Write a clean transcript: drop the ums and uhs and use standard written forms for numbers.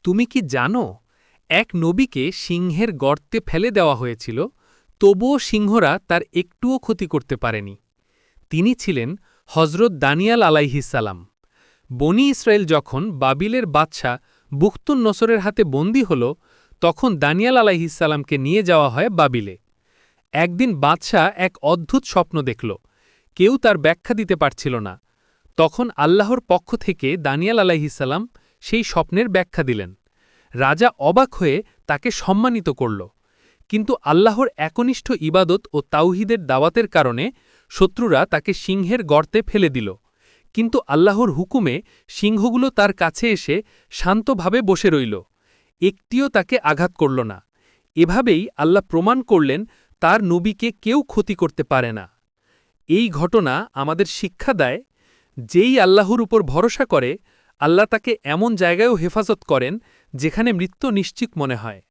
তুমি কি জানো, এক নবীকে সিংহের গর্তে ফেলে দেওয়া হয়েছিল, তবুও সিংহরা তার একটুও ক্ষতি করতে পারেনি। তিনি ছিলেন হজরত দানিয়াল আলাইহিসালাম। বনি ইসরায়েল যখন বাবিলের বাদশা বুখতুন নসরের হাতে বন্দী হল, তখন দানিয়াল আলাইহিসালামকে নিয়ে যাওয়া হয় বাবিলে। একদিন বাদশা এক অদ্ভুত স্বপ্ন দেখল, কেউ তার ব্যাখ্যা দিতে পারছিল না। তখন আল্লাহর পক্ষ থেকে দানিয়াল আলাইহিসাল্লাম সেই স্বপ্নের ব্যাখ্যা দিলেন। রাজা অবাক হয়ে তাকে সম্মানিত করল। কিন্তু আল্লাহর একনিষ্ঠ ইবাদত ও তাওহিদের দাওয়াতের কারণে শত্রুরা তাকে সিংহের গর্তে ফেলে দিল। কিন্তু আল্লাহর হুকুমে সিংহগুলো তার কাছে এসে শান্তভাবে বসে রইল, একটিও তাকে আঘাত করল না। এভাবেই আল্লাহ প্রমাণ করলেন তার নবীকে কেউ ক্ষতি করতে পারে না। এই ঘটনা আমাদের শিক্ষা দেয়, যেই আল্লাহর উপর ভরসা করে, আল্লাহ তাকে এমন জায়গায়ও হেফাজত করেন যেখানে মৃত্যু নিশ্চিত মনে হয়।